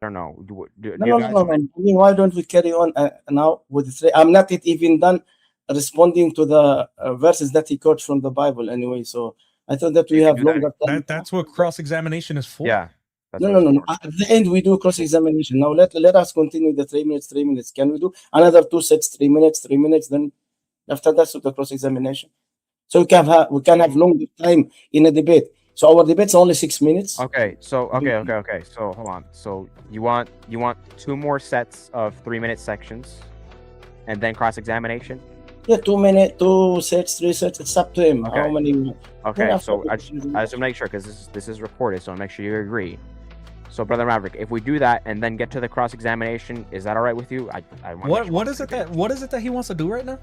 I don't know. Do No, you no, guys? no, man. I mean, why don't we carry on now with the three? I'm not yet even done responding to the verses that he quotes from the Bible anyway. So I thought that we You can have do that. longer time. That's what cross-examination is for. Yeah. That's No, what no, it's no, no. for. At the end, we do cross-examination. Now let us continue the 3 minutes, 3 minutes. Can we do another 2 sets, 3 minutes, 3 minutes? Then after that, so the cross-examination. So we can have longer time in a debate. So our debate's only 6 minutes. Okay. So okay. So hold on. So you want 2 more sets of 3-minute sections, and then cross-examination. Yeah, 2 minutes, 2 sets, 3 sets. It's up to him. Okay. How many? Okay. So I just want to make sure, because this is recorded, so I'll make sure you agree. So, Brother Maverick, if we do that and then get to the cross-examination, is that all right with you? I want. What is it that he wants to do right now?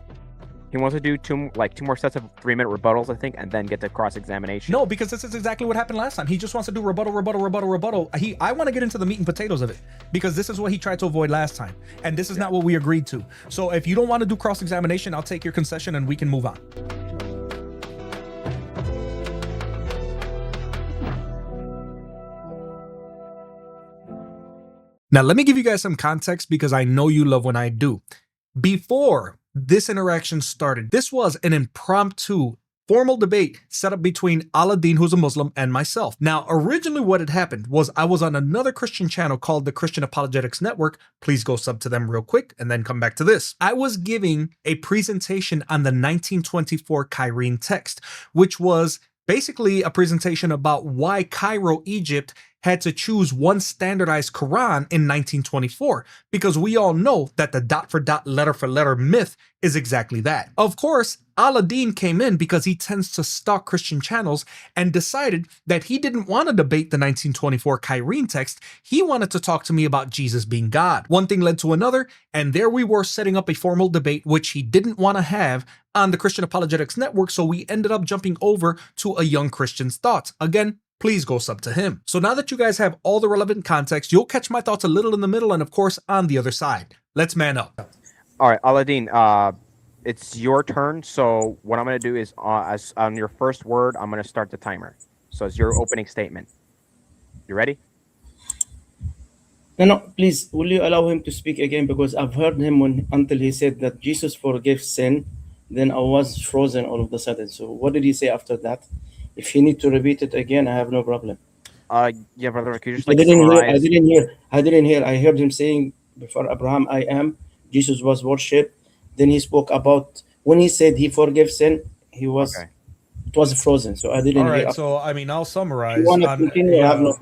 He wants to do 2 more sets of 3-minute rebuttals, I think, and then get to cross-examination. No, because this is exactly what happened last time. He just wants to do rebuttal. I want to get into the meat and potatoes of it, because this is what he tried to avoid last time, and this is not what we agreed to. So if you don't want to do cross-examination, I'll take your concession and we can move on. Now, let me give you guys some context, because I know you love when I do. Before this interaction started, this was an impromptu formal debate set up between Aladdin, who's a Muslim, and myself. Now, originally what had happened was I was on another Christian channel called the Christian Apologetics Network. Please go sub to them real quick and then come back to this. I was giving a presentation on the 1924 Kyrene text, which was basically a presentation about why Cairo, Egypt, had to choose one standardized Quran in 1924, because we all know that the dot for dot, letter for letter myth is exactly that. Of course, Aladdin came in because he tends to stalk Christian channels and decided that he didn't want to debate the 1924 Kyrene text. He wanted to talk to me about Jesus being God. One thing led to another, and there we were setting up a formal debate, which he didn't want to have on the Christian Apologetics Network, so we ended up jumping over to a young Christian's thoughts. Again, please go sub to him. So now that you guys have all the relevant context, you'll catch my thoughts a little in the middle and, of course, on the other side. Let's man up. All right, Aladdin, it's your turn. So what I'm going to do is, as on your first word, I'm going to start the timer. So it's your opening statement. You ready? No, please, will you allow him to speak again? Because I've heard him until he said that Jesus forgives sin. Then I was frozen all of a sudden. So what did he say after that? If you need to repeat it again, I have no problem. Yeah, brother, could you just I didn't hear. I heard him saying before Abraham, I am. Jesus was worshipped. Then he spoke about when he said he forgives sin. It was frozen. So I didn't hear. All right. Hear. So I mean, I'll summarize. You want to continue? I have no.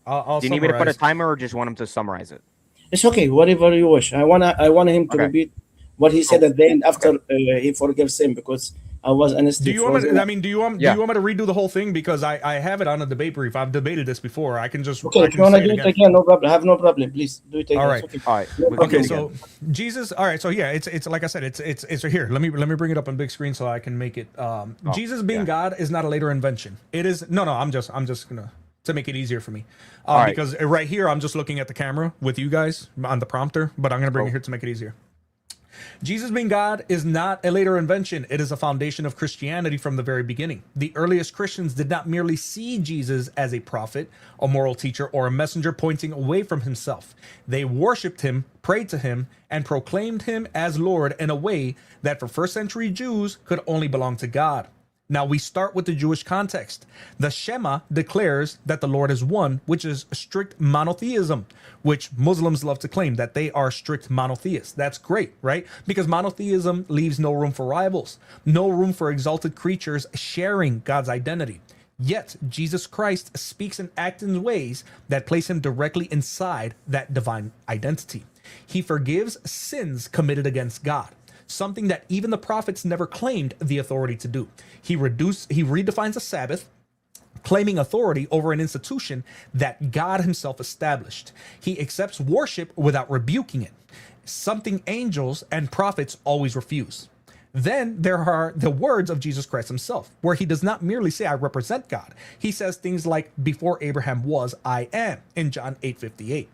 I'll do you need me to put a timer, or just want him to summarize it? It's okay. Whatever you wish. I want him to repeat what he said at the end after he forgives sin, because I was honestly. Do you want me to redo the whole thing? Because I have it on a debate brief. I've debated this before. I can just. Okay, if you want to do it again, no problem. I have no problem. Please do it again. All right. Okay. All right. Okay. So Jesus. All right. So yeah, it's like I said, it's here. Let me bring it up on big screen so I can make it. Jesus being God is not a later invention. It is no. I'm just gonna to make it easier for me, because right here I'm just looking at the camera with you guys on the prompter, but I'm gonna bring it here to make it easier. Jesus being God is not a later invention. It is a foundation of Christianity from the very beginning. The earliest Christians did not merely see Jesus as a prophet, a moral teacher, or a messenger pointing away from himself. They worshipped him, prayed to him, and proclaimed him as Lord in a way that for first century Jews could only belong to God. Now we start with the Jewish context. The Shema declares that the Lord is one, which is strict monotheism, which Muslims love to claim that they are strict monotheists. That's great, right? Because monotheism leaves no room for rivals, no room for exalted creatures sharing God's identity. Yet Jesus Christ speaks and acts in ways that place him directly inside that divine identity. He forgives sins committed against God, something that even the prophets never claimed the authority to do. He redefines the Sabbath, claiming authority over an institution that God himself established. He accepts worship without rebuking it, something angels and prophets always refuse. Then there are the words of Jesus Christ himself, where he does not merely say, I represent God. He says things like, before Abraham was, I am, in John 8:58.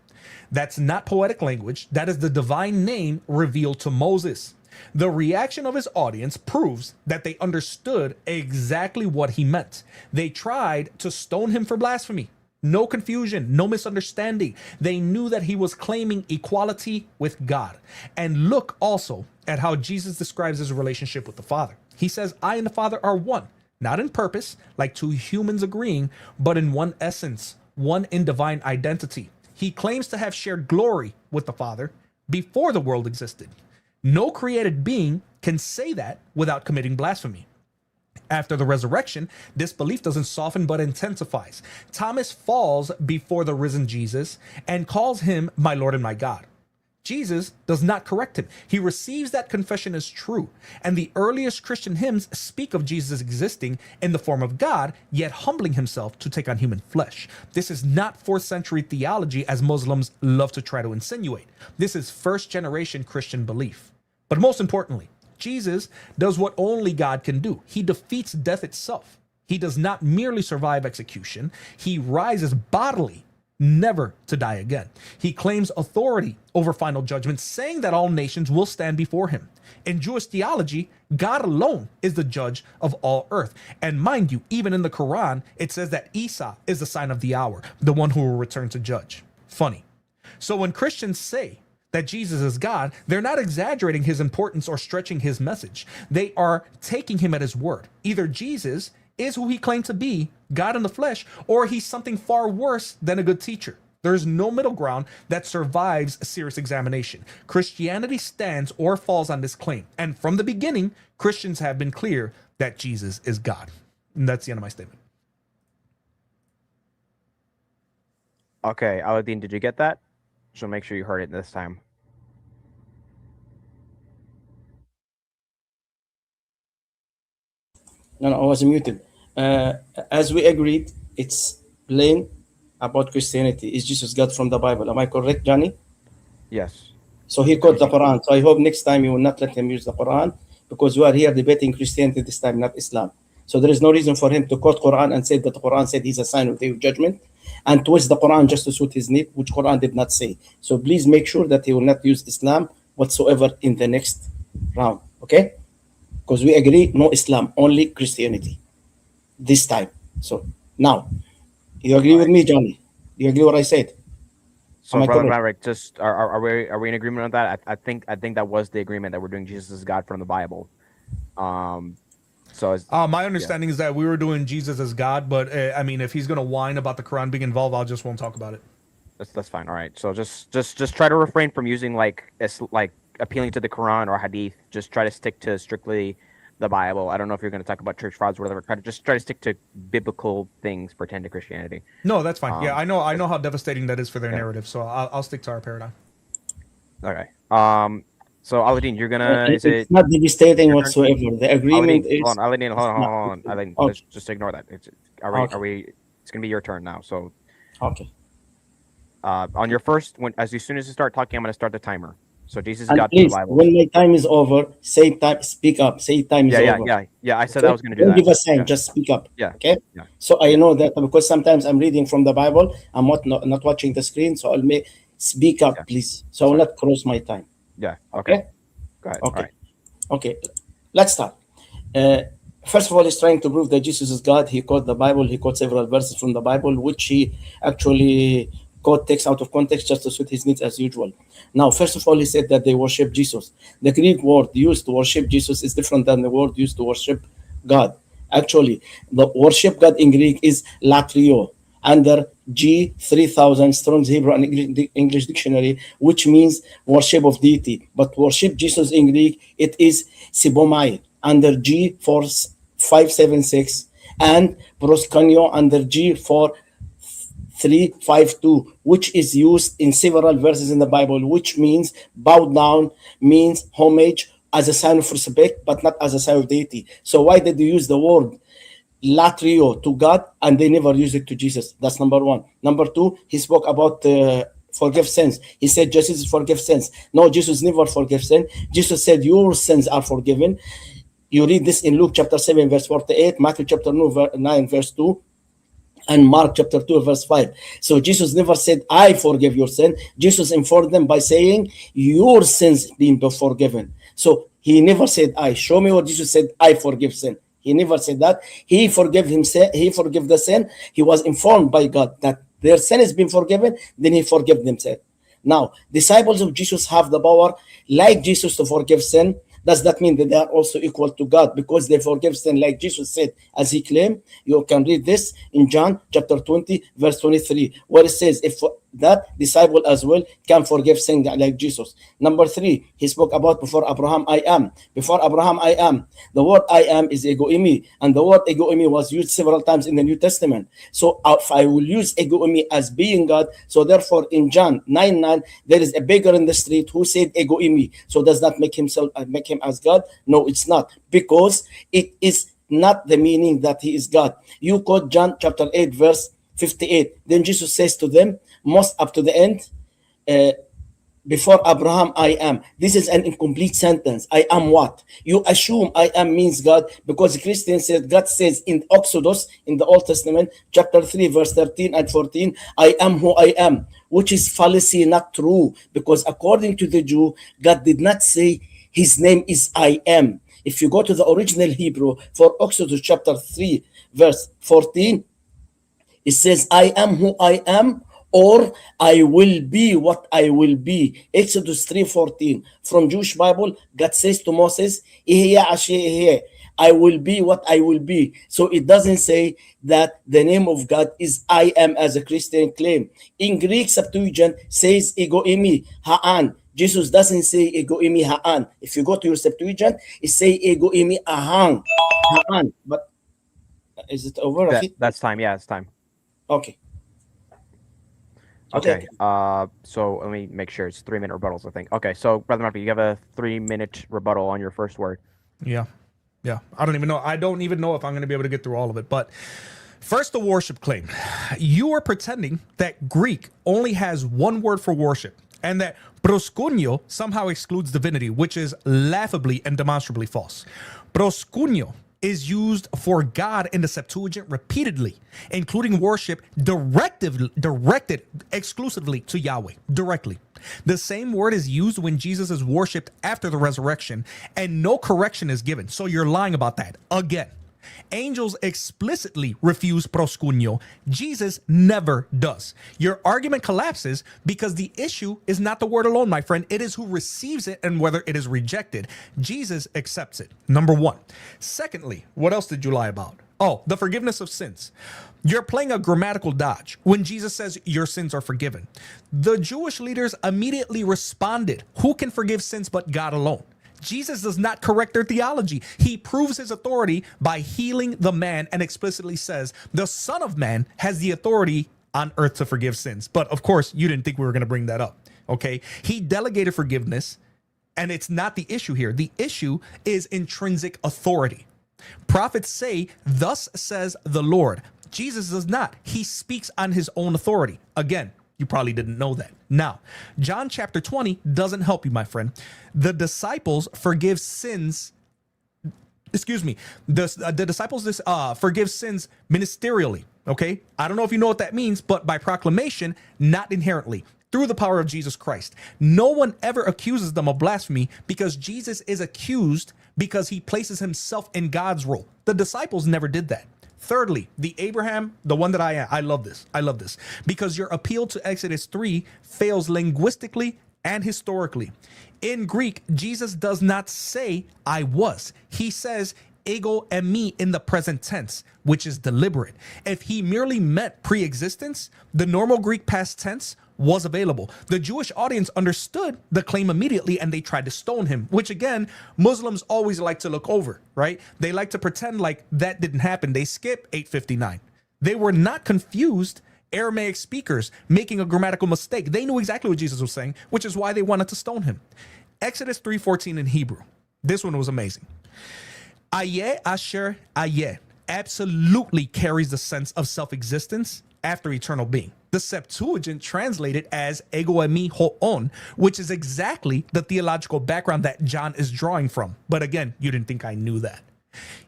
That's not poetic language. That is the divine name revealed to Moses. The reaction of his audience proves that they understood exactly what he meant. They tried to stone him for blasphemy. No confusion, no misunderstanding. They knew that he was claiming equality with God. And look also at how Jesus describes his relationship with the Father. He says, I and the Father are one, not in purpose, like two humans agreeing, but in one essence, one in divine identity. He claims to have shared glory with the Father before the world existed. No created being can say that without committing blasphemy. After the resurrection, this belief doesn't soften but intensifies. Thomas falls before the risen Jesus and calls him my Lord and my God. Jesus does not correct him. He receives that confession as true. And the earliest Christian hymns speak of Jesus existing in the form of God, yet humbling himself to take on human flesh. This is not 4th century theology as Muslims love to try to insinuate. This is first generation Christian belief. But most importantly, Jesus does what only God can do. He defeats death itself. He does not merely survive execution. He rises bodily, never to die again. He claims authority over final judgment, saying that all nations will stand before him. In Jewish theology, God alone is the judge of all earth. And mind you, even in the Quran, it says that Isa is the sign of the hour, the one who will return to judge. Funny. So when Christians say that Jesus is God, they're not exaggerating his importance or stretching his message. They are taking him at his word. Either Jesus is who he claimed to be, God in the flesh, or he's something far worse than a good teacher. There's no middle ground that survives a serious examination. Christianity stands or falls on this claim. And from the beginning, Christians have been clear that Jesus is God. And that's the end of my statement. Okay, Aladdin, did you get that? So make sure you heard it this time. No, I was muted. As we agreed, it's plain about Christianity. Is Jesus God from the Bible? Am I correct, Johnny? Yes. So he quote the Quran. So I hope next time you will not let him use the Quran, because we are here debating Christianity this time, not Islam. So there is no reason for him to quote Quran and say that the Quran said he's a sign of the judgment, and twist the Quran just to suit his need, which Quran did not say. So please make sure that he will not use Islam whatsoever in the next round, okay? Because we agree, no Islam, only Christianity this time. So now, you agree with me, Johnny? You agree what I said? So, Brother Maverick, just are we in agreement on that? I think that was the agreement that we're doing Jesus as God from the Bible. So my understanding is that we were doing Jesus as God, but I mean, if he's gonna whine about the Quran being involved, I just won't talk about it. That's fine. All right. So just try to refrain from using like appealing to the Quran or Hadith. Just try to stick to strictly the Bible. I don't know if you're going to talk about church fathers or whatever. Try to stick to biblical things pertaining to Christianity. No, that's fine. Yeah, I know how devastating that is for their narrative. So I'll stick to our paradigm. Okay. So Aladdin, you're gonna. It's not devastating whatsoever. The agreement is. Hold on, Aladdin. Hold on. Aladdin, let's just ignore that. Are we? It's gonna be your turn now. So. Okay. On your first, as soon as you start talking, I'm gonna start the timer. So Jesus got please, the Bible. when my time is over, say time. Speak up. Say time is over. Yeah. I said I was gonna do Don't that. give a sign. Just speak up. Yeah. Okay. Yeah. So I know that because sometimes I'm reading from the Bible. I'm not watching the screen. So I'll speak up, please. So I will not cross my time. Yeah. Okay. Go ahead. Okay. Right. Okay. Let's start. First of all, he's trying to prove that Jesus is God. He quote the Bible. He quote several verses from the Bible, which he actually quote takes out of context just to suit his needs as usual. Now, first of all, he said that they worship Jesus. The Greek word used to worship Jesus is different than the word used to worship God. Actually, the worship God in Greek is latrio, under G3000 Strong's Hebrew and English Dictionary, which means worship of deity. But worship Jesus in Greek, it is sibomai, under G4576, and proskuneo under G4352, which is used in several verses in the Bible, which means bow down, means homage as a sign of respect, but not as a sign of deity. So why did they use the word latrio to God and they never use it to Jesus? That's number one. Number two, he spoke about forgive sins. He said Jesus forgive sins. No, Jesus never forgive sin. Jesus said your sins are forgiven. You read this in Luke chapter 7 verse 48, Matthew chapter 9 verse 2, and Mark chapter 2 verse 5. So Jesus never said I forgive your sin. Jesus informed them by saying your sins being forgiven. So he never said I. Show me what Jesus said I forgive sin. He never said that. He forgave himself. He forgave the sin. He was informed by God that their sin has been forgiven, then he forgive them sin. Now, disciples of Jesus have the power, like Jesus, to forgive sin. Does that mean that they are also equal to God because they forgive sin like Jesus said, as he claimed? You can read this in John chapter 20, verse 23, where it says, if that disciple as well can forgive sin like Jesus. Number 3, he spoke about before Abraham, I am. Before Abraham, I am. The word I am is ego eimi, and the word ego eimi was used several times in the New Testament. So if I will use ego eimi as being God, so therefore in John 9:9, there is a beggar in the street who said ego eimi. So does that make him as God? No, it's not, because it is not the meaning that he is God. You quote John chapter 8, verse 58. Then Jesus says to them, most up to the end, before Abraham, I am. This is an incomplete sentence. I am what? You assume I am means God, because Christians said God says in Exodus, in the Old Testament, chapter 3, verse 13 and 14, I am who I am, which is fallacy, not true, because according to the Jew, God did not say his name is I am. If you go to the original Hebrew for Exodus chapter 3, verse 14, it says, I am who I am, or I will be what I will be. Exodus 3:14. From Jewish Bible, God says to Moses, I will be what I will be. So it doesn't say that the name of God is I am, as a Christian claim. In Greek Septuagint says ego eimi, ha'an. Jesus doesn't say ego eimi ha'an. If you go to your Septuagint, it say ego eimi ahang, ha'an. But is it over? That's time. Yeah, it's time. Okay. Okay. So let me make sure it's 3-minute rebuttals, I think. Okay. So Brother Murphy, you have a 3-minute rebuttal on your first word. Yeah. I don't even know if I'm going to be able to get through all of it. But first, the worship claim. You are pretending that Greek only has one word for worship, and that proskunio somehow excludes divinity, which is laughably and demonstrably false. Proskunio is used for God in the Septuagint repeatedly, including worship directed exclusively to Yahweh, directly. The same word is used when Jesus is worshipped after the resurrection, and no correction is given. So you're lying about that. Again, angels explicitly refuse proskunio. Jesus never does. Your argument collapses because the issue is not the word alone, my friend. It is who receives it and whether it is rejected. Jesus accepts it. Number 1. Secondly, what else did you lie about? Oh, the forgiveness of sins. You're playing a grammatical dodge when Jesus says your sins are forgiven. The Jewish leaders immediately responded, who can forgive sins but God alone? Jesus does not correct their theology. He proves his authority by healing the man and explicitly says the Son of Man has the authority on earth to forgive sins. But of course, you didn't think we were going to bring that up. Okay. He delegated forgiveness, and it's not the issue here. The issue is intrinsic authority. Prophets say, thus says the Lord. Jesus does not. He speaks on his own authority. Again, you probably didn't know that. Now, John chapter 20 doesn't help you, my friend. The disciples forgive sins. The disciples forgive sins ministerially. Okay, I don't know if you know what that means, but by proclamation, not inherently, through the power of Jesus Christ. No one ever accuses them of blasphemy because Jesus is accused because he places himself in God's role. The disciples never did that. Thirdly, the Abraham, the one that I am. I love this because your appeal to Exodus 3 fails linguistically and historically. In Greek, Jesus does not say I was. He says ego eimi in the present tense, which is deliberate. If he merely meant pre-existence, the normal Greek past tense was available. The Jewish audience understood the claim immediately and they tried to stone him, which again, Muslims always like to look over, right? They like to pretend like that didn't happen. They skip 859. They were not confused Aramaic speakers making a grammatical mistake. They knew exactly what Jesus was saying, which is why they wanted to stone him. Exodus 3:14 in Hebrew. This one was amazing. Ayeh asher ayeh absolutely carries the sense of self-existence after eternal being. The Septuagint translated as ego eimi hoon, which is exactly the theological background that John is drawing from. But again, you didn't think I knew that.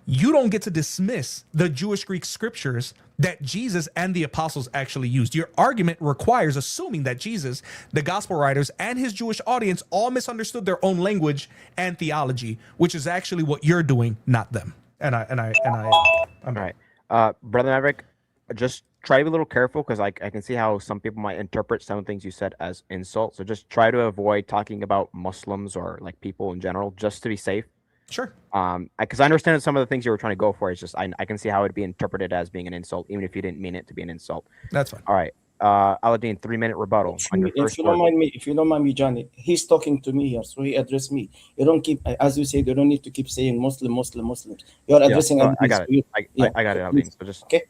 You don't get to dismiss the Jewish Greek scriptures that Jesus and the apostles actually used. Your argument requires assuming that Jesus, the gospel writers, and his Jewish audience all misunderstood their own language and theology, which is actually what you're doing, not them. I'm right. Brother Maverick, just try to be a little careful because I can see how some people might interpret some things you said as insult. So just try to avoid talking about Muslims or like people in general, just to be safe. Sure. Because I understand that some of the things you were trying to go for is just I can see how it'd be interpreted as being an insult, even if you didn't mean it to be an insult. That's fine. All right, Aladdin, 3-minute rebuttal on your first If you word. don't mind me, Johnny, he's talking to me here, so he addressed me. You don't keep, as you said, you don't need to keep saying Muslims. You're addressing. Yeah, I got it. So I got it, Aladdin. So just okay.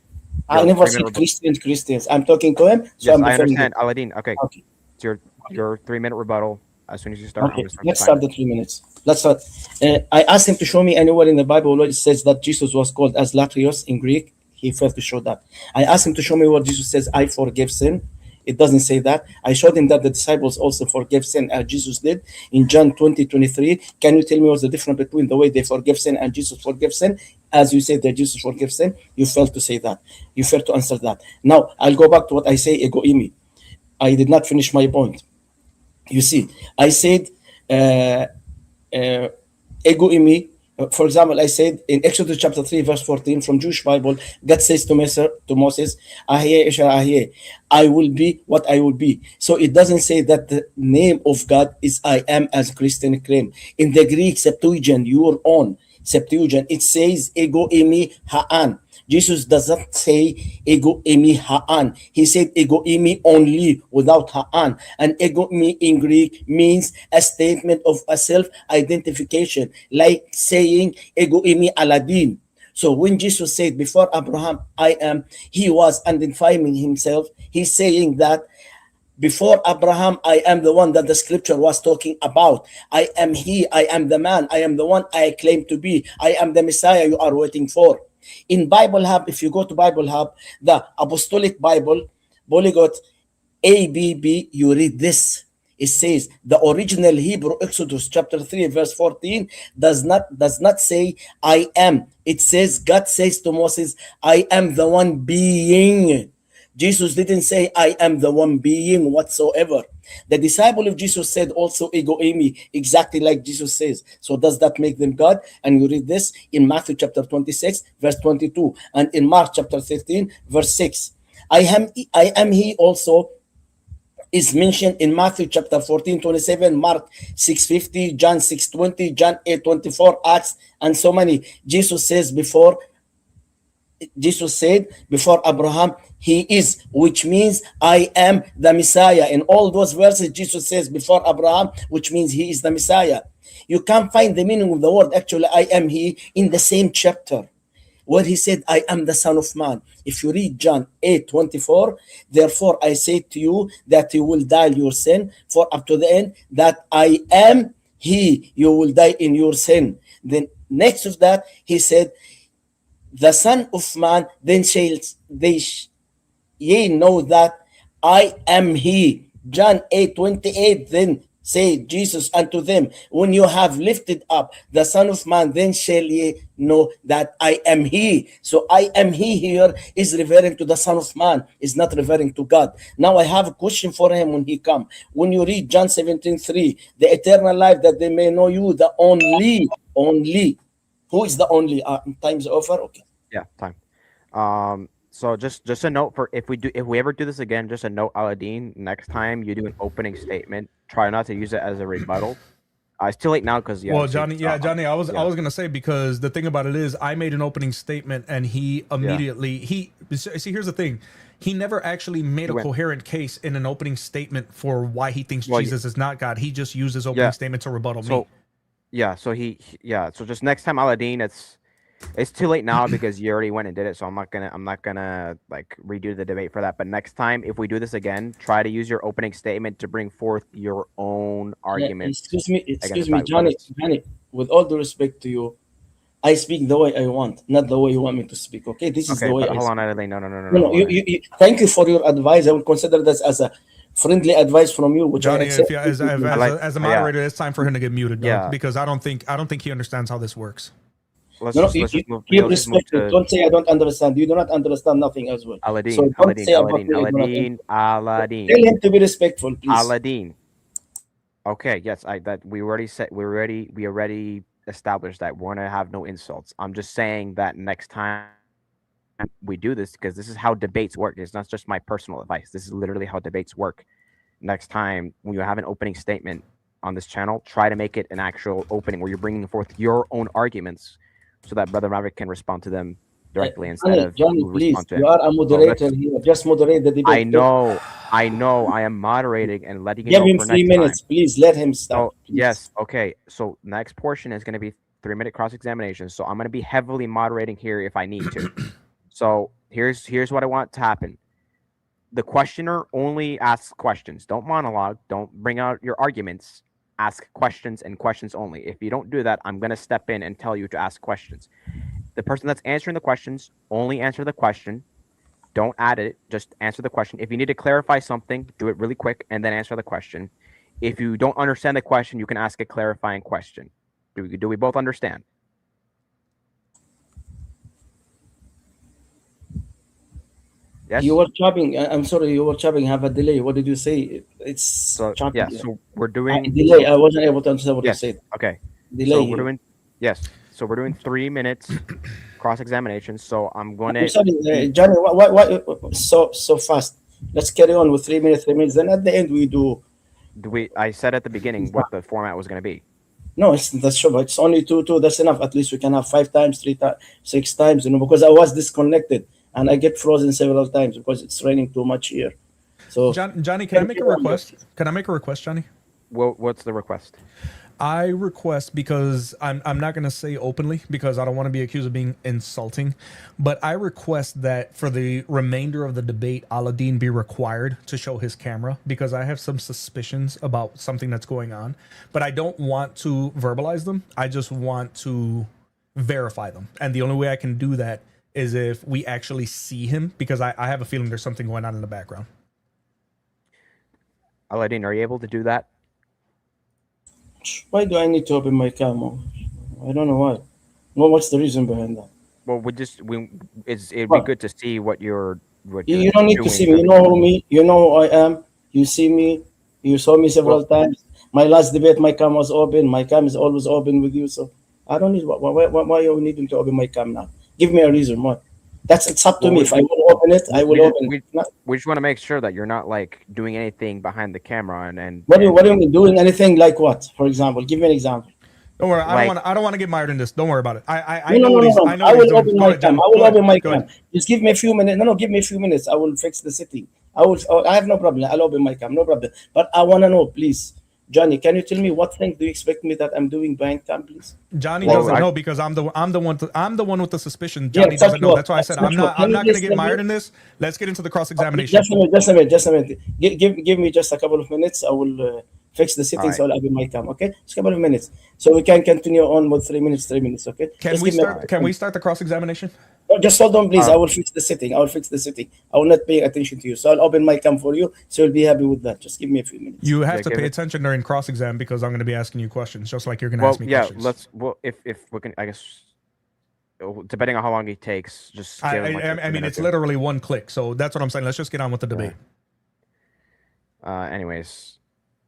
I never said Christians. I'm talking to him, so yes, I'm I defending understand, him. Aladdin. Okay, Okay. it's your 3-minute rebuttal. As soon as you start, Okay, I'm gonna let's start the the 3 minutes. Let's start. I asked him to show me anywhere in the Bible where it says that Jesus was called as Latrios in Greek. He failed to show that. I asked him to show me where Jesus says, I forgive sin. It doesn't say that. I showed him that the disciples also forgive sin as Jesus did in John 20:23. Can you tell me what's the difference between the way they forgive sin and Jesus forgives sin? As you said that Jesus forgives sin, you failed to say that. You failed to answer that. Now, I'll go back to what I say, ego imi. I did not finish my point. You see, I said, ego imi. For example, I said in Exodus chapter 3, verse 14 from Jewish Bible, God says to Moses, Ahyeh Esher Ahyeh, I will be what I will be. So it doesn't say that the name of God is I am, as Christian claim. In the Greek Septuagint, your own Septuagint, it says ego imi ha'an. Jesus doesn't say ego imi ha'an. He said ego imi only without ha'an. And ego imi in Greek means a statement of a self-identification, like saying ego imi Aladdin. So when Jesus said before Abraham, I am, he was identifying himself. He's saying that before Abraham, I am the one that the scripture was talking about. I am he, I am the man, I am the one I claim to be. I am the Messiah you are waiting for. In Bible Hub, if you go to Bible Hub, the Apostolic Bible, Polyglot ABB, you read this. It says the original Hebrew Exodus chapter 3 verse 14 does not say I am. It says God says to Moses, I am the one being. Jesus didn't say I am the one being whatsoever. The disciple of Jesus said also ego eimi, exactly like Jesus says. So does that make them God? And you read this in Matthew chapter 26 verse 22 and in Mark chapter 13 verse 6. I am he also is mentioned in Matthew chapter 14:27, Mark 6:50, John 6:20, John 8:24, Acts, and so many. Jesus said before Abraham, he is, which means I am the Messiah. In all those verses, Jesus says before Abraham, which means he is the Messiah. You can't find the meaning of the word actually I am he in the same chapter where he said, I am the Son of Man. If you read John 8:24, therefore I say to you that you will die your sin, for up to the end, that I am he, you will die in your sin. Then next of that, he said, the Son of Man, then ye know that I am he. John 8:28, then say Jesus unto them, when you have lifted up the Son of Man, then shall ye know that I am he. So I am he here is referring to the Son of Man, is not referring to God. Now I have a question for him when he come. When you read John 17:3, the eternal life that they may know you, the only. Who is the only? Time's over. Okay. Yeah, time. So just a note for if we ever do this again, just a note, Aladdin. Next time you do an opening statement, try not to use it as a rebuttal. It's too late now because well, Johnny, Johnny, I was gonna say, because the thing about it is I made an opening statement and he immediately see, here's the thing. He never actually made a coherent case in an opening statement for why he thinks Jesus is not God. He just used his opening statement to rebuttal me. Yeah, so so just next time, Aladdin, it's too late now because you already went and did it, so I'm not gonna like redo the debate for that. But next time, if we do this again, try to use your opening statement to bring forth your own argument. Excuse me, Johnny, with all due respect to you, I speak the way I want, not the way you want me to speak. Okay, this is the way. Hold on, Aladdin. No. Thank you for your advice. I will consider this as a friendly advice from you, which Johnny, I accept. as a moderator, it's time for him to get muted, because I don't think he understands how this works. Let's just move. Don't say I don't understand. You do not understand nothing as well. Aladdin, so Aladdin. Tell him to be respectful, please. Aladdin. Okay, yes, we already established that we're gonna have no insults. I'm just saying that next time we do this because this is how debates work. It's not just my personal advice. This is literally how debates work. Next time when you have an opening statement on this channel, try to make it an actual opening where you're bringing forth your own arguments so that Brother Maverick can respond to them directly instead of Johnny, you please, respond to you him. are a moderator here. Just moderate the debate. I know. I am moderating and letting you Give know him for 3 next minutes, time. please. Let him start. So, yes, okay. So next portion is going to be 3-minute cross-examination. So I'm going to be heavily moderating here if I need to. So here's what I want to happen. The questioner only asks questions. Don't monologue. Don't bring out your arguments. Ask questions and questions only. If you don't do that, I'm going to step in and tell you to ask questions. The person that's answering the questions, only answer the question. Don't add it. Just answer the question. If you need to clarify something, do it really quick and then answer the question. If you don't understand the question, you can ask a clarifying question. Do we both understand? Yes. You were chopping. I'm sorry, you were chopping. Have a delay. What did you say? It's So chopping. yeah. So we're doing delay. I wasn't able to understand what you said. Okay. Delay. So we're doing So we're doing 3 minutes cross-examination. So I'm going to. I'm sorry, Johnny. Why so fast? Let's carry on with 3 minutes. 3 minutes. Then at the end we do. I said at the beginning what the format was going to be. No, that's sure. It's only two. That's enough. At least we can have 5 times, 3 times, 6 times. Because I was disconnected and I get frozen several times because it's raining too much here. So, Johnny, can I make a request? Can I make a request, Johnny? Well, what's the request? I request, because I'm not going to say openly because I don't want to be accused of being insulting, but I request that for the remainder of the debate, Aladdin be required to show his camera, because I have some suspicions about something that's going on, but I don't want to verbalize them. I just want to verify them. And the only way I can do that is if we actually see him, because I have a feeling there's something going on in the background. Aladdin, are you able to do that? Why do I need to open my camera? I don't know why. Well, what's the reason behind that? Well, it'd be good to see what you're. You don't need to see me. You know me. You know who I am. You see me. You saw me several times. My last debate, my cam was open. My cam is always open with you. So I don't need. Why are you needing to open my cam now? Give me a reason. What? It's up to me. If I will open it, I will open it. We just want to make sure that you're not like doing anything behind the camera and. What do you mean doing anything like what? For example, give me an example. Don't worry, I don't want to get mired in this. Don't worry about it. I know what he's doing. I will open my cam. I will open my cam. Just give me a few minutes. No, give me a few minutes. I will fix the setting. I have no problem. I'll open my cam. No problem. But I want to know, please, Johnny, can you tell me what thing do you expect me that I'm doing behind cam, please? Johnny doesn't know, because I'm the one with the suspicion. Johnny doesn't know. That's why I said I'm not going to get mired in this. Let's get into the cross examination. Just a minute. Give me just a couple of minutes. I will fix the settings. I'll open my cam. Okay, just a couple of minutes, so we can continue on with 3 minutes. 3 minutes. Okay. Can we start the cross examination? No, just hold on, please. I will fix the setting. I will not pay attention to you. So I'll open my cam for you. So you'll be happy with that. Just give me a few minutes. You have to pay attention during cross exam, because I'm going to be asking you questions, just like you're going to ask me questions. If we can, I guess, depending on how long it takes, just. I mean, it's literally one click. So that's what I'm saying. Let's just get on with the debate. Anyways,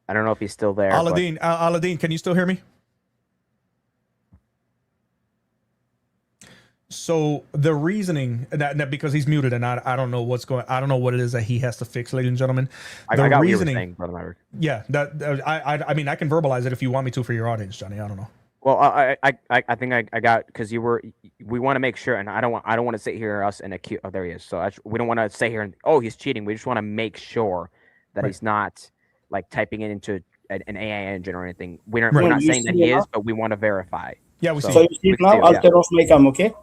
I don't know if he's still there. Aladdin, can you still hear me? So the reasoning that because he's muted and I don't know what's going, I don't know what it is that he has to fix, ladies and gentlemen. I got what you were saying, Brother Maverick. Yeah, I mean, I can verbalize it if you want me to for your audience, Johnny. I don't know. Well, I think I got, because we want to make sure, and I don't want to sit here us and accuse. Oh, there he is. So we don't want to sit here and he's cheating. We just want to make sure that he's not like typing it into an AI engine or anything. We're not saying that he is, but we want to verify. Yeah, we see. So you see now, I'll turn off my cam, okay?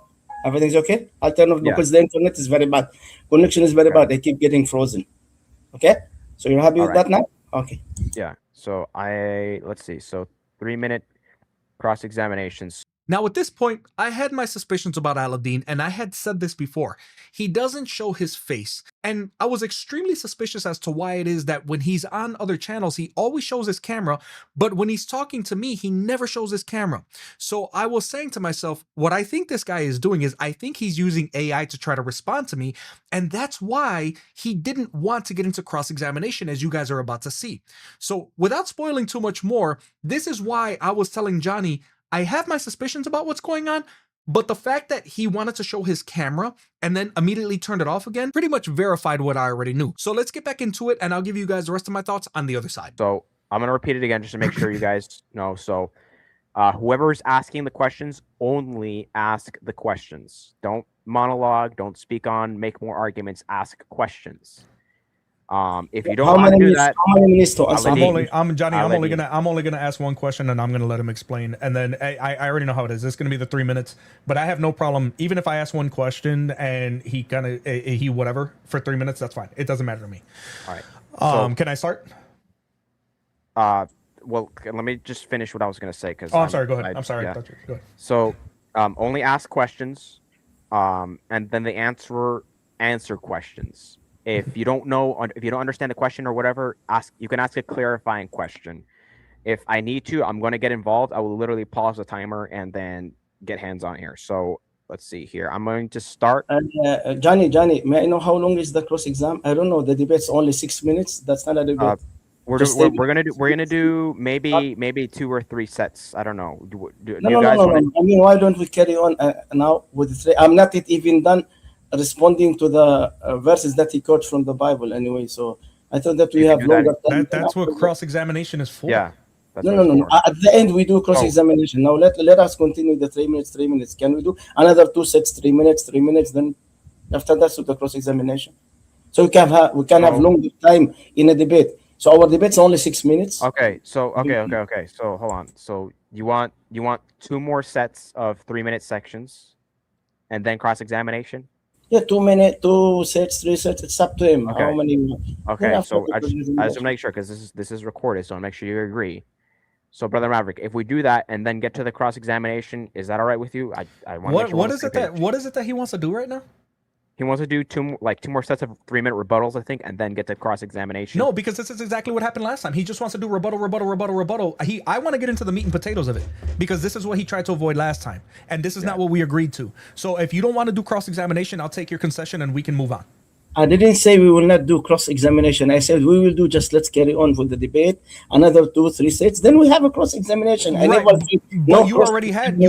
Everything's okay? I'll turn off because the internet is very bad. Connection is very bad. I keep getting frozen. Okay? So you're happy with that now? Okay. Yeah. So let's see. So 3 minute cross-examinations. Now, at this point, I had my suspicions about Aladdin, and I had said this before. He doesn't show his face, and I was extremely suspicious as to why it is that when he's on other channels, he always shows his camera, but when he's talking to me, he never shows his camera. So I was saying to myself, what I think this guy is doing is I think he's using AI to try to respond to me, and that's why he didn't want to get into cross-examination, as you guys are about to see. So without spoiling too much more, this is why I was telling Johnny, I have my suspicions about what's going on, But the fact that he wanted to show his camera and then immediately turned it off again pretty much verified what I already knew. So let's get back into it, and I'll give you guys the rest of my thoughts on the other side. So I'm gonna repeat it again just to make sure you guys know. So whoever is asking the questions, only ask the questions. Don't monologue. Don't speak on. Make more arguments. Ask questions. If you don't want to do that, how many minutes to answer? I'm only gonna ask one question, and I'm gonna let him explain. And then I already know how it is. It's gonna be the 3 minutes, but I have no problem even if I ask one question and he whatever for 3 minutes. That's fine. It doesn't matter to me. all right. So, Can I start? well, let me just finish what I was gonna say because. Oh, I'm sorry. Go ahead. I'm sorry. Yeah. Go ahead. So, only ask questions, and then the answer questions. If you don't know, if you don't understand the question or whatever, you can ask a clarifying question. If I need to, I'm going to get involved. I will literally pause the timer and then get hands on here. So let's see here. I'm going to start. Johnny, may I know how long is the cross exam? I don't know. The debate's only 6 minutes. That's not a debate. We're gonna do maybe 2 or 3 sets. I don't know. No. I mean, why don't we carry on now with the 3? I'm not even done responding to the verses that he quotes from the Bible anyway. So I thought that we have longer time. That's what cross-examination is for. Yeah. No. At the end, we do cross-examination. Now let us continue the 3 minutes, 3 minutes. Can we do another 2 sets, 3 minutes, 3 minutes? Then after that, so the cross-examination. So we can have longer time in a debate. So our debate's only 6 minutes. Okay. So okay. So hold on. So you want 2 more sets of 3-minute sections, and then cross-examination. Yeah, 2 minutes, 2 sets, 3 sets. It's up to him. Okay. How many? Okay. So I just want to make sure because this is recorded, so I make sure you agree. So, Brother Maverick, if we do that and then get to the cross-examination, is that all right with you? I want. What is it that he wants to do right now? He wants to do 2 more sets of 3-minute rebuttals, I think, and then get to cross-examination. No, because this is exactly what happened last time. He just wants to do rebuttal. I want to get into the meat and potatoes of it because this is what he tried to avoid last time, and this is not what we agreed to. So if you don't want to do cross-examination, I'll take your concession and we can move on. I didn't say we will not do cross-examination. I said we will do just let's carry on with the debate. Another 2, 3 sets. Then we have a cross-examination. Right. But you already had two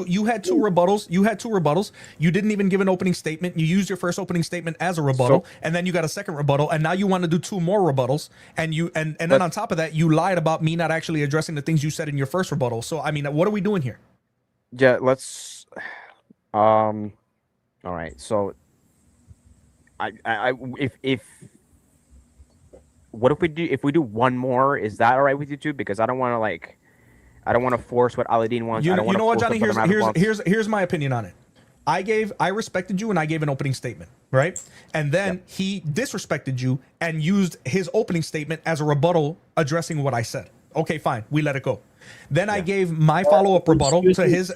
rebuttals. You had 2 rebuttals. You didn't even give an opening statement. You used your first opening statement as a rebuttal, and then you got a second rebuttal, and now you want to do 2 more rebuttals. And then on top of that, you lied about me not actually addressing the things you said in your first rebuttal. So I mean, what are we doing here? Yeah, let's. All right. So. What if we do 1 more? Is that all right with you two? Because I don't want to force what Aladdin wants. You know what, Johnny? Here's my opinion on it. I respected you and I gave an opening statement, right? And then he disrespected you and used his opening statement as a rebuttal addressing what I said. Okay, fine. We let it go. Then I gave my follow-up rebuttal to his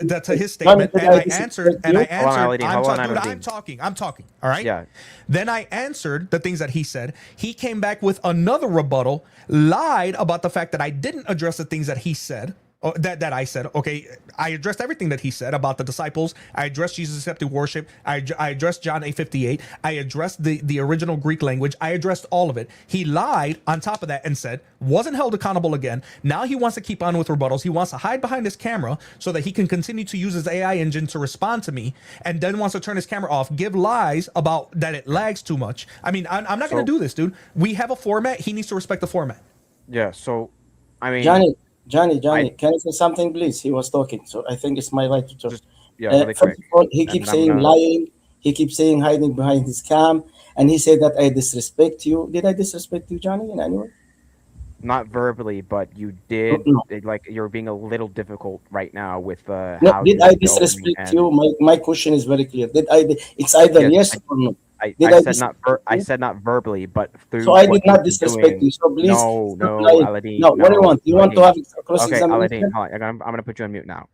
statement, and I answered. I'm talking. All right. Yeah. Then I answered the things that he said. He came back with another rebuttal, lied about the fact that I didn't address the things that he said. That I said. Okay, I addressed everything that he said about the disciples. I addressed Jesus accepted worship. I addressed John 8:58. I addressed the original Greek language. I addressed all of it. He lied on top of that and said wasn't held accountable again. Now he wants to keep on with rebuttals. He wants to hide behind his camera so that he can continue to use his AI engine to respond to me, and then wants to turn his camera off, give lies about that it lags too much. I mean, I'm not going to do this, dude. We have a format. He needs to respect the format. Yeah. So, I mean, Johnny, can I say something, please? He was talking, so I think it's my right to talk. Really first of all, he keeps saying lying. He keeps saying hiding behind his cam, and he said that I disrespect you. Did I disrespect you, Johnny, in any way? Not verbally, but you did. Like you're being a little difficult right now with how. Did I disrespect you? My question is very clear. Did I? It's either yes or no. I said not verbally, but through. So I did not disrespect you. So please. No, Aladdin. No, what do you want? You want to have a cross-examination? Okay, Aladdin, I'm going to put you on mute now.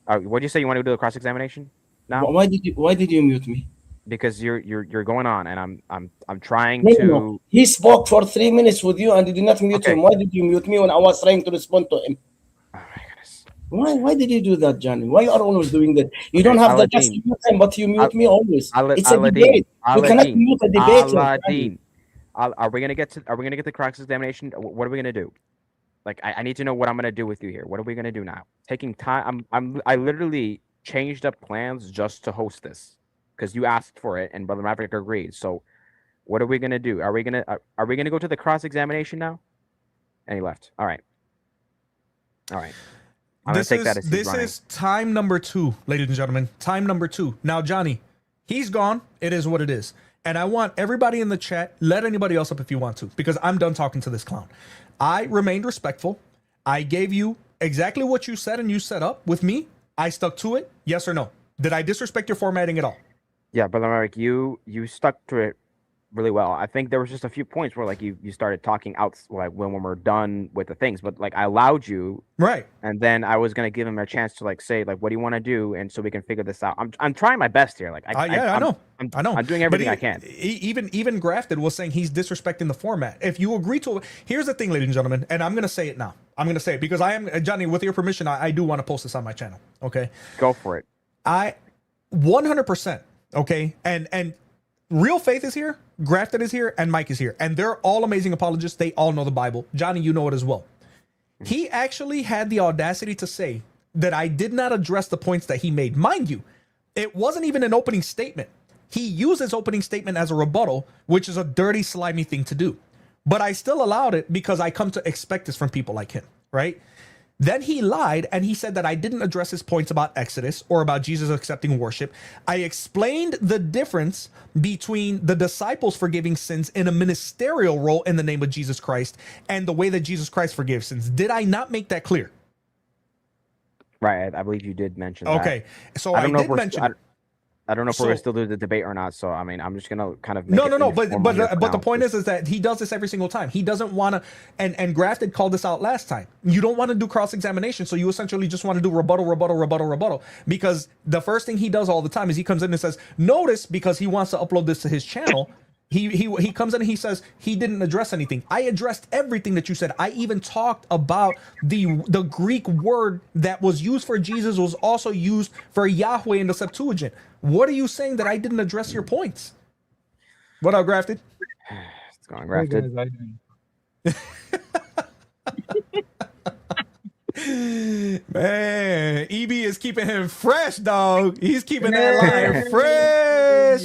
What do you say? You want to do a cross-examination now? Why did you mute me? Because you're going on, and I'm trying to. No. He spoke for 3 minutes with you, and you did not mute him. Why did you mute me when I was trying to respond to him? Oh my goodness. Why did you do that, Johnny? Why are you always doing that? You don't have the guts to mute him, but you mute me always. It's a debate. You cannot mute a debate. Aladdin. Are we gonna get the cross-examination? What are we gonna do? Like I need to know what I'm gonna do with you here. What are we gonna do now? Taking time. I literally changed up plans just to host this because you asked for it and Brother Maverick agreed. So what are we gonna do? Are we gonna go to the cross examination now? And he left. All right. I'm gonna take that as this is time number 2, ladies and gentlemen. Time number 2. Now, Johnny, he's gone. It is what it is. And I want everybody in the chat, let anybody else up if you want to, because I'm done talking to this clown. I remained respectful. I gave you exactly what you said and you set up with me. I stuck to it. Yes or no? Did I disrespect your formatting at all? Yeah, Brother Maverick, you stuck to it really well. I think there was just a few points where like you started talking out like when we're done with the things, but like I allowed you, right? And then I was gonna give him a chance to like say like what do you want to do, and so we can figure this out. I'm trying my best here. Like I know. I'm doing everything I can. Even Grafted was saying he's disrespecting the format. If you agree to it, here's the thing, ladies and gentlemen, and I'm gonna say it now. I'm gonna say it because I am Johnny. With your permission, I do want to post this on my channel. Okay, go for it. I 100%. Okay, and Real Faith is here, Grafted is here, and Mike is here, and they're all amazing apologists. They all know the Bible. Johnny, you know it as well. He actually had the audacity to say that I did not address the points that he made. Mind you, it wasn't even an opening statement. He used his opening statement as a rebuttal, which is a dirty, slimy thing to do. But I still allowed it because I come to expect this from people like him, right? Then he lied and he said that I didn't address his points about Exodus or about Jesus accepting worship. I explained the difference between the disciples forgiving sins in a ministerial role in the name of Jesus Christ and the way that Jesus Christ forgives sins. Did I not make that clear? Right, I believe you did mention that. Okay, so I did mention. I don't know if we're gonna still do the debate or not. So I mean, I'm just gonna kind of no. But the point is that he does this every single time. He doesn't want to. And Grafted called this out last time. You don't want to do cross examination, so you essentially just want to do rebuttal. Because the first thing he does all the time is he comes in and says, "Notice," because he wants to upload this to his channel. He comes in and he says he didn't address anything. I addressed everything that you said. I even talked about the Greek word that was used for Jesus was also used for Yahweh in the Septuagint. What are you saying that I didn't address your points? What up, Grafted? It's going, Grafted. Man, EB is keeping him fresh, dog. He's keeping that line fresh.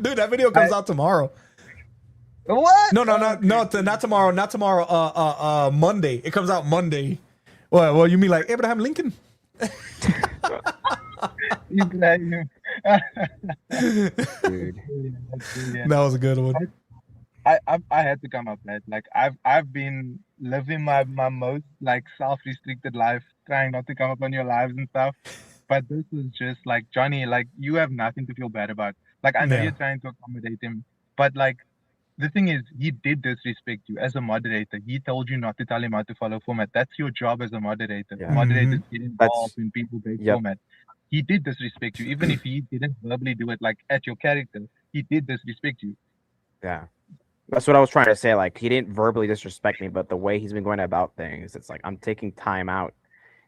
Dude, that video comes out tomorrow. What? No, not tomorrow. Not tomorrow. Monday. It comes out Monday. Well, you mean like Abraham Lincoln? Dude. That was a good one. I had to come up, man. Like I've been living my most like self-restricted life, trying not to come up on your lives and stuff. But this is just like Johnny, like you have nothing to feel bad about. Like I know you're trying to accommodate him, but like the thing is, he did disrespect you as a moderator. He told you not to tell him how to follow format. That's your job as a moderator. Yeah. Moderators get involved when people break format. He did disrespect you, even if he didn't verbally do it like at your character. He did disrespect you. Yeah. That's what I was trying to say. Like, he didn't verbally disrespect me, but the way he's been going about things, it's like I'm taking time out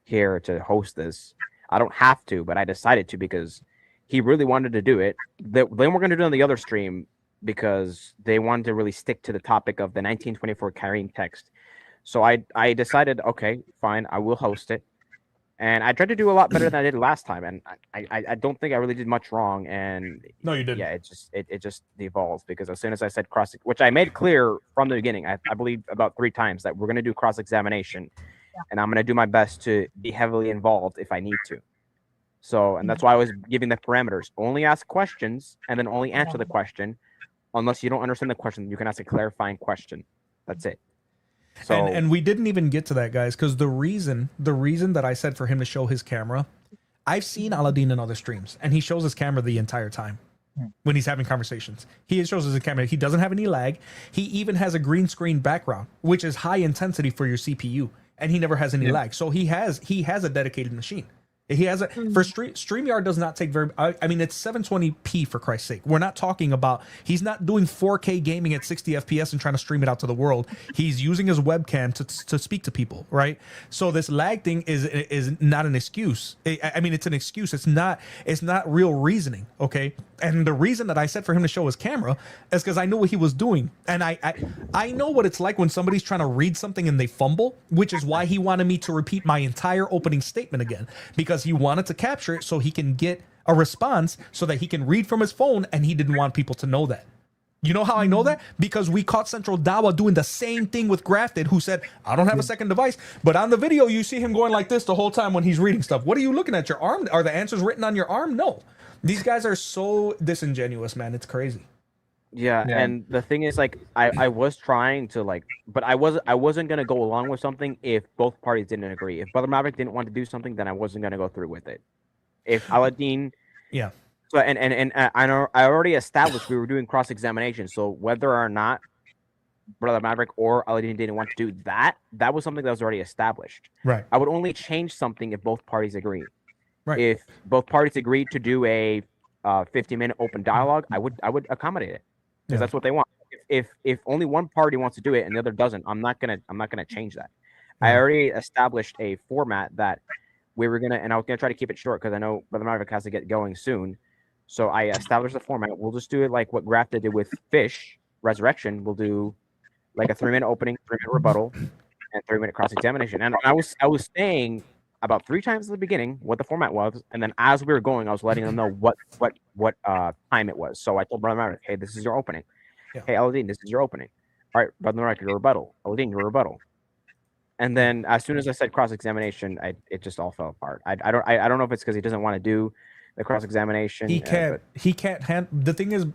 here to host this. I don't have to, but I decided to because he really wanted to do it. Then we're going to do it on the other stream because they wanted to really stick to the topic of the 1924 carrying text. So I decided, okay, fine, I will host it. And I tried to do a lot better than I did last time, and I don't think I really did much wrong. And no, you didn't. Yeah, it just devolved because as soon as I said which I made clear from the beginning, I believe about 3 times that we're going to do cross examination, and I'm going to do my best to be heavily involved if I need to. So, and that's why I was giving the parameters: only ask questions and then only answer the question. Unless you don't understand the question, you can ask a clarifying question. That's it. So, and we didn't even get to that, guys, because the reason that I said for him to show his camera, I've seen Aladdin in other streams, and he shows his camera the entire time when he's having conversations. He shows his camera. He doesn't have any lag. He even has a green screen background, which is high intensity for your CPU, and he never has any lag. So he has a dedicated machine. He has a for StreamYard does not take very. I mean, it's 720p for Christ's sake. We're not talking about. He's not doing 4K gaming at 60 FPS and trying to stream it out to the world. He's using his webcam to speak to people, right? So this lag thing is not an excuse. I mean, it's an excuse. It's not real reasoning. Okay, and the reason that I said for him to show his camera is because I knew what he was doing, and I know what it's like when somebody's trying to read something and they fumble, which is why he wanted me to repeat my entire opening statement again, because he wanted to capture it so he can get a response so that he can read from his phone, and he didn't want people to know that. You know how I know that? Because we caught Central Dawa doing the same thing with Grafted, who said, I don't have a second device. But on the video, you see him going like this the whole time when he's reading stuff. What are you looking at? Your arm? Are the answers written on your arm? No. These guys are so disingenuous, man. It's crazy. Yeah, and the thing is, like, I was trying to, like, but I wasn't gonna go along with something if both parties didn't agree. If Brother Maverick didn't want to do something, then I wasn't gonna go through with it. If Aladdin, yeah. So and I know I already established we were doing cross examination. So whether or not Brother Maverick or Aladdin didn't want to do that, that was something that was already established. Right. I would only change something if both parties agree. Right. If both parties agreed to do a 50-minute open dialogue, I would accommodate it. Because that's what they want. If only one party wants to do it and the other doesn't, I'm not gonna change that. I already established a format that we were gonna, and I was gonna try to keep it short because I know Brother Maverick has to get going soon. So I established a format. We'll just do it like what Grafted did with Fish Resurrection. We'll do like a 3-minute opening, 3-minute rebuttal, and 3-minute cross examination. And I was saying about 3 times at the beginning what the format was, and then as we were going, I was letting them know what time it was. So I told Brother Maverick, hey, this is your opening. Yeah. Hey, Aladdin, this is your opening. All right, Brother Maverick, your rebuttal. Aladdin, your rebuttal. And then as soon as I said cross examination, it just all fell apart. I don't know if it's because he doesn't want to do the cross examination. He can't handle. The thing is,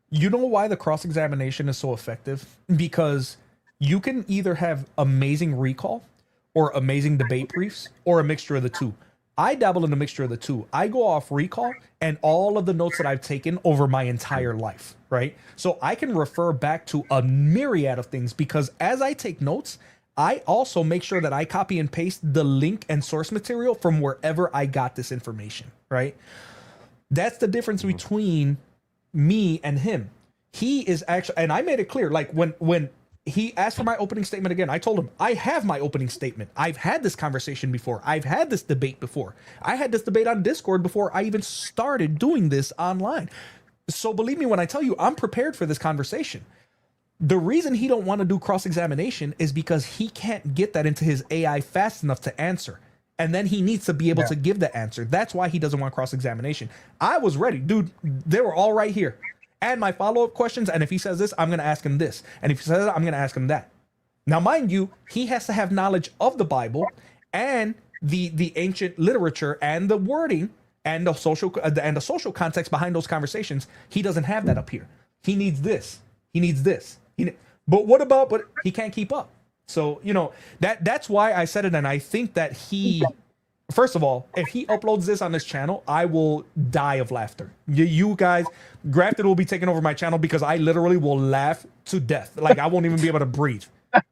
you know why the cross examination is so effective? Because you can either have amazing recall or amazing debate briefs, or a mixture of the two. I dabble in a mixture of the two. I go off recall and all of the notes that I've taken over my entire life, right? So I can refer back to a myriad of things, because as I take notes, I also make sure that I copy and paste the link and source material from wherever I got this information, right? That's the difference between me and him. He is actually, and I made it clear, like when he asked for my opening statement again, I told him, I have my opening statement. I've had this conversation before. I've had this debate before. I had this debate on Discord before I even started doing this online. So believe me when I tell you, I'm prepared for this conversation. The reason he don't want to do cross-examination is because he can't get that into his AI fast enough to answer. And then he needs to be able to give the answer. That's why he doesn't want cross-examination. I was ready. Dude, they were all right here. Add my follow-up questions, and if he says this, I'm going to ask him this. And if he says that, I'm going to ask him that. Now, mind you, he has to have knowledge of the Bible and the ancient literature and the wording and the social context behind those conversations. He doesn't have that up here. He needs this. He needs this. But he can't keep up. So, you know, that's why I said it. And I think that first of all, if he uploads this on his channel, I will die of laughter. You guys, Grafted will be taking over my channel because I literally will laugh to death. Like, I won't even be able to breathe.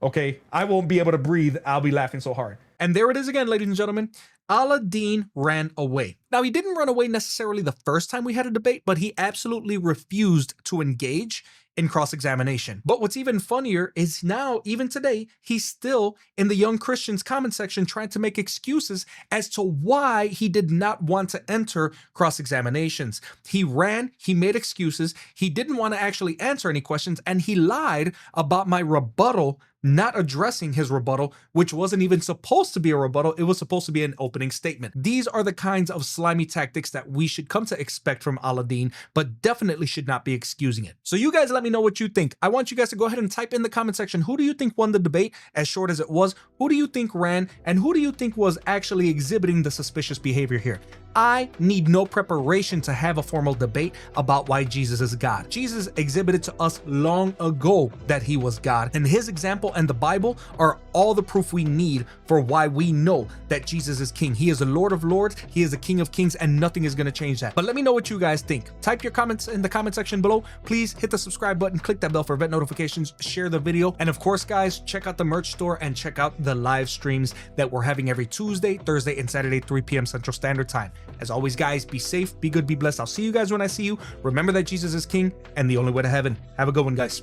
Okay? I won't be able to breathe. I'll be laughing so hard. And there it is again, ladies and gentlemen. Aladdin ran away. Now, he didn't run away necessarily the first time we had a debate, but he absolutely refused to engage in cross-examination. But what's even funnier is now, even today, he's still in the Young Christians comment section trying to make excuses as to why he did not want to enter cross-examinations. He ran, he made excuses, he didn't want to actually answer any questions, and he lied about my rebuttal, not addressing his rebuttal, which wasn't even supposed to be a rebuttal. It was supposed to be an opening statement. These are the kinds of slimy tactics that we should come to expect from Aladdin, but definitely should not be excusing it. So you guys let me know what you think. I want you guys to go ahead and type in the comment section, who do you think won the debate, as short as it was? Who do you think ran? And who do you think was actually exhibiting the suspicious behavior here? I need no preparation to have a formal debate about why Jesus is God. Jesus exhibited to us long ago that he was God, and his example and the Bible are all the proof we need for why we know that Jesus is King. He is the Lord of Lords, he is the King of Kings, and nothing is going to change that. But let me know what you guys think. Type your comments in the comment section below. Please hit the subscribe button, click that bell for event notifications, share the video, and of course guys, check out the merch store and check out the live streams that we're having every Tuesday, Thursday, and Saturday, 3 p.m. Central Standard Time. As always guys, be safe, be good, be blessed. I'll see you guys when I see you. Remember that Jesus is King and the only way to heaven. Have a good one guys.